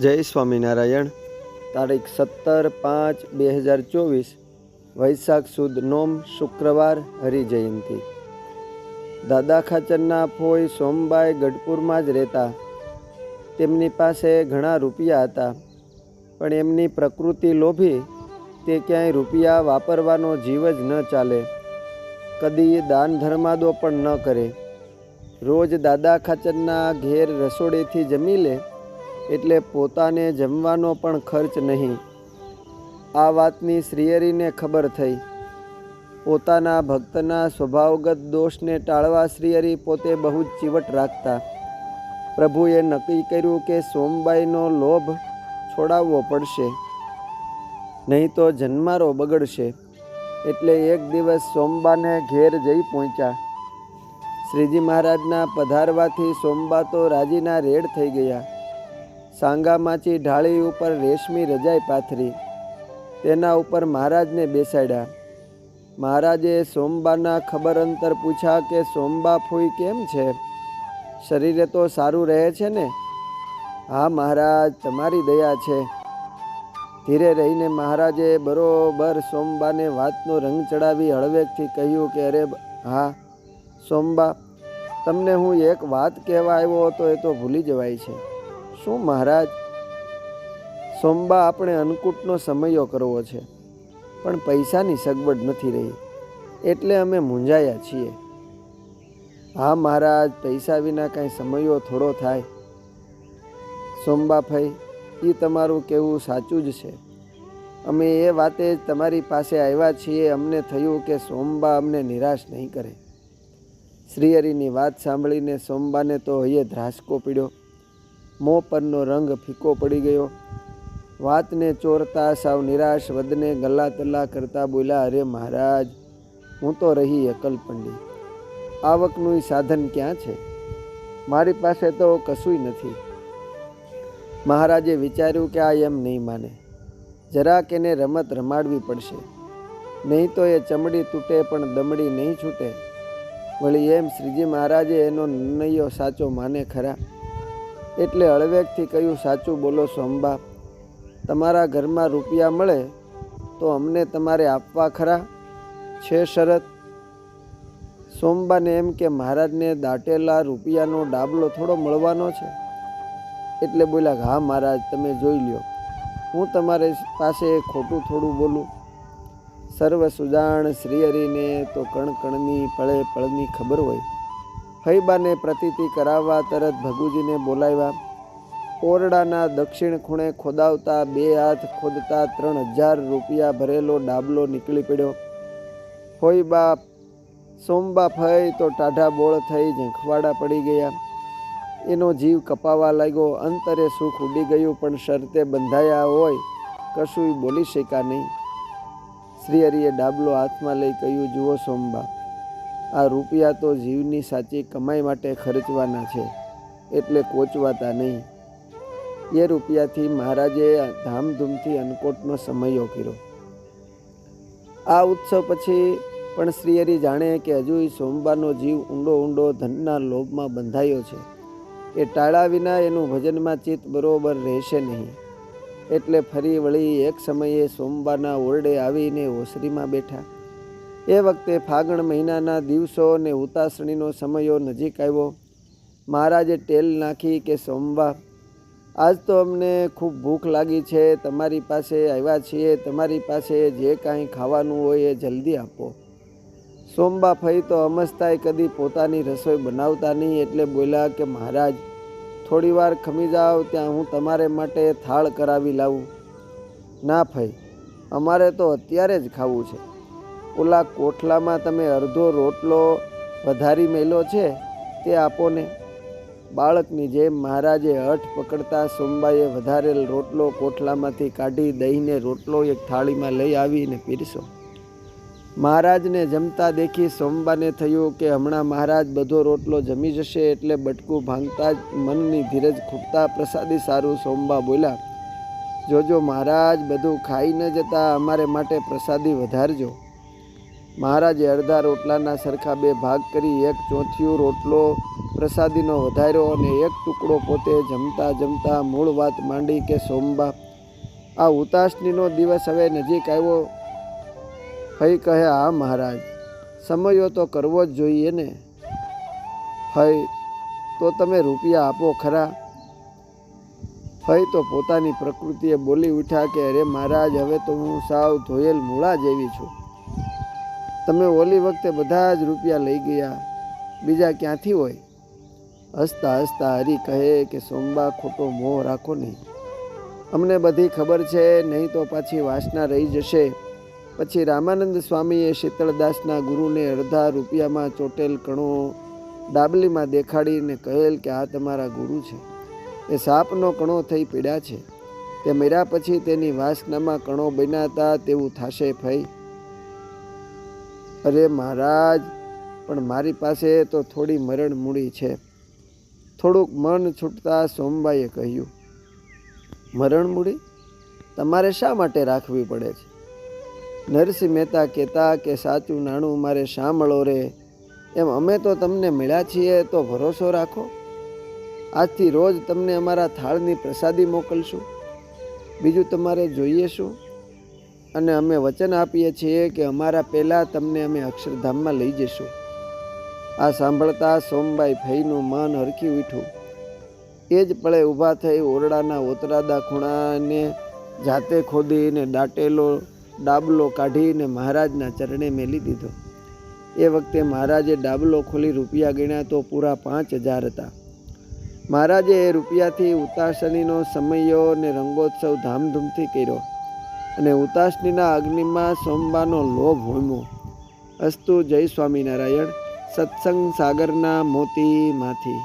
જય સ્વામિનારાયણ. તારીખ 17/5/2024 વૈશાખ સુદ નોમ શુક્રવાર હરિજયંતિ. દાદા ખાચરના ફોઈ સોમબાઈ ગઢપુરમાં જ રહેતા. તેમની પાસે ઘણા રૂપિયા હતા, પણ એમની પ્રકૃતિ લોભી. તે ક્યાંય રૂપિયા વાપરવાનો જીવ જ ન ચાલે. કદી દાન ધર્માદો પણ ન કરે. રોજ દાદા ખાચરના ઘેર રસોડેથી જમી લે, એટલે પોતાને જમવાનો પણ ખર્ચ નહીં. આ વાતની શ્રીહરિને ખબર થઈ. પોતાના ભક્તના સ્વભાવગત દોષને ટાળવા શ્રીહરિ પોતે બહુ જ ચીવટ રાખતા. પ્રભુએ નક્કી કર્યું કે સોમબાઈનો લોભ છોડાવવો પડશે, નહીં તો જન્મારો બગડશે. એટલે એક દિવસ સોમબાને ઘેર જઈ પહોંચ્યા. શ્રીજી મહારાજના પધારવાથી સોમબા તો રાજીના રેડ થઈ ગયા. સાંગામાચી ઢાળી ઉપર રેશમી રજાઈ પાથરી, તેના ઉપર મહારાજને બેસાડ્યા. મહારાજે સોમબાના ખબર અંતર પૂછ્યા કે સોમબા ફૂઈ કેમ છે? શરીરે તો સારું રહે છે ને? હા મહારાજ, તમારી દયા છે. ધીરે રહીને મહારાજે બરોબર સોમબાને વાતનો રંગ ચડાવી હળવેકથી કહ્યું કે અરે હા સોમબા, તમને હું એક વાત કહેવા આવ્યો હતો, એ તો ભૂલી જવાય છે. શું મહારાજ? સોમબા, આપણે અન્નકૂટનો સમયો કરવો છે, પણ પૈસાની સગવડ નથી રહી, એટલે અમે મૂંઝાયા છીએ. હા મહારાજ, પૈસા વિના કાંઈ સમયો થોડો થાય. સોમબા ફઈ, એ તમારું કહેવું સાચું જ છે. અમે એ વાતે જ તમારી પાસે આવ્યા છીએ. અમને થયું કે સોમબા અમને નિરાશ નહીં કરે. શ્રીહરિની વાત સાંભળીને સોમબાને તો હૈયે ધ્રાસકો પીડ્યો. મોં પરનો રંગ ફીકો પડી ગયો. વાતને ચોરતા સાવ નિરાશ વદને ગલ્લા તલ્લા કરતા બોલ્યા, અરે મહારાજ, હું તો રહી એકલપંડી. આવકનું સાધન ક્યાં છે? મારી પાસે તો કશુંય નથી. મહારાજે વિચાર્યું કે આ એમ નહીં માને, જરાક એને રમત રમાડવી પડશે, નહીં તો એ ચમડી તૂટે પણ દમડી નહીં છૂટે. વળી એમ શ્રીજી મહારાજે એનો નિર્ણયો સાચો માને ખરા. એટલે હળવેકથી કહ્યું, સાચું બોલો સોમબા, તમારા ઘરમાં રૂપિયા મળે તો અમને તમારે આપવા ખરા? છે શરત? સોમબાને એમ કે મહારાજને દાટેલા રૂપિયાનો ડાબલો થોડો મળવાનો છે. એટલે બોલ્યા, હા મહારાજ, તમે જોઈ લ્યો, હું તમારી પાસે ખોટું થોડું બોલું. સર્વ સુજાણ શ્રીહરિને તો કણ કણની પળે પળની ખબર હોય. ફઈબાને પ્રતીતિ કરાવવા તરત ભગુજીને બોલાવ્યા. ઓરડાના દક્ષિણ ખૂણે ખોદાવતા 2 હાથ ખોદતા 3000 રૂપિયા ભરેલો ડાબલો નીકળી પડ્યો. ફઈબા સોમબા ફઈ તો ટાઢા બોળ થઈ ઝંખવાડા પડી ગયા. એનો જીવ કપાવા લાગ્યો. અંતરે સુખ ઉડી ગયું, પણ શરતે બંધાયા હોય કશું બોલી શક્યા નહીં. શ્રીહરિએ ડાબલો હાથમાં લઈ કહ્યું, જુઓ સોમબા, આ રૂપિયા તો જીવની સાચી કમાઈ માટે ખર્ચવાના છે, એટલે કોચવાતા નહીં. એ રૂપિયાથી મહારાજે ધામધૂમથી અન્નકોટનો સમયો કર્યો. આ ઉત્સવ પછી પણ શ્રીહરિ જાણે કે હજુ સોમબાનો જીવ ઊંડો ઊંડો ધનના લોભમાં બંધાયો છે. એ ટાળા વિના એનું ભજનમાં ચિત્ત બરોબર રહેશે નહીં. એટલે ફરી વળી એક સમયે સોમબાના ઓરડે આવીને ઓસરીમાં બેઠા. એ વખતે ફાગણ મહિનાના દિવસો ને ઉતાસણીનો સમયો નજીક આવ્યો. મહારાજે ટેલ નાખી કે સોમબા, આજ તો અમને ખૂબ ભૂખ લાગી છે, તમારી પાસે આવ્યા છીએ. તમારી પાસે જે કાંઈ ખાવાનું હોય એ જલ્દી આપો. સોમબા ફઈ તો અમસ્તાય કદી પોતાની રસોઈ બનાવતા નહીં. એટલે બોલ્યા કે મહારાજ, થોડી વાર ખમી જાઓ, ત્યાં હું તમારે માટે થાળ કરાવી લાવું. ના ફઈ, અમારે તો અત્યારે જ ખાવું છે. ઓલા કોઠલામાં તમે અડધો રોટલો વધારી મેલો છે, તે આપો ને. બાળકની જેમ મહારાજે હઠ પકડતા સોમબાએ વધારેલ રોટલો કોઠલામાંથી કાઢી દહીંને રોટલો એક થાળીમાં લઈ આવીને પીરસો. મહારાજને જમતા દેખી સોમબાને થયું કે હમણાં મહારાજ બધો રોટલો જમી જશે. એટલે બટકું ભાંગતા જ મનની ધીરજ ખૂટતા પ્રસાદી સારું સોમબા બોલ્યા, જોજો મહારાજ, બધું ખાઈ ન જતા અમારે માટે પ્રસાદી વધારજો. મહારાજે અડધા રોટલાના સરખા 2 ભાગ કરી 1/4 રોટલો પ્રસાદીનો વધાર્યો અને 1 ટુકડો પોતે જમતા જમતા મૂળ વાત માંડી કે સોમબા, આ ઉતાસનીનો દિવસ હવે નજીક આવ્યો. ફઈ કહે, હા મહારાજ, સમયો તો કરવો જ જોઈએ ને. ફઈ, તો તમે રૂપિયા આપો ખરા. ફઈ તો પોતાની પ્રકૃતિએ બોલી ઉઠ્યા કે અરે મહારાજ, હવે તો હું સાવ ધોયેલ મૂળા જેવી છું. તમે ઓલી વખતે બધા જ રૂપિયા લઈ ગયા, બીજા ક્યાંથી હોય? હસતા હસતા હરિ કહે કે સોમબા, ખોટો મોહ રાખો નહીં. અમને બધી ખબર છે, નહીં તો પાછી વાસના રહી જશે. પછી રામાનંદ સ્વામીએ શીતળદાસના ગુરુને અડધા રૂપિયામાં ચોટેલ કણો ડાબલીમાં દેખાડીને કહેલ કે આ તમારા ગુરુ છે. એ સાપનો કણો થઈ પીડ્યા છે. તે મર્યા પછી તેની વાસનામાં કણો બન્યા હતા તેવું થશે ફઈ. અરે મહારાજ, પણ મારી પાસે તો થોડી મરણ મૂડી છે. થોડુંક મન છૂટતા સોમબાઈએ કહ્યું, મરણ મૂડી તમારે શા માટે રાખવી પડે છે? નરસિંહ મહેતા કહેતા કે સાચું નાણું મારે શા મળો રે, એમ અમે તો તમને મળ્યા છીએ તો ભરોસો રાખો. આજથી રોજ તમને અમારા થાળની પ્રસાદી મોકલશું. બીજું તમારે જોઈએ શું? અને અમે વચન આપીએ છીએ કે અમારા પહેલાં તમને અમે અક્ષરધામમાં લઈ જઈશું. આ સાંભળતા સોમબાઈ ફઈનું મન હરખી ઉઠ્યું. એ જ પળે ઊભા થઈ ઓરડાના ઓતરાદા ખૂણાને જાતે ખોદીને દાટેલો ડાબલો કાઢીને મહારાજના ચરણે મેલી દીધો. એ વખતે મહારાજે ડાબલો ખોલી રૂપિયા ગણ્યા તો પૂરા 5000 હતા. મહારાજે એ રૂપિયાથી ઉતાસનીનો સમયો અને રંગોત્સવ ધામધૂમથી કર્યો અને ઉતાસનીના અગ્નિમાં સોમબાનો લોભ હોમ્યો. અસ્તુ. જય સ્વામિનારાયણ. સત્સંગ સાગરના મોતીમાંથી.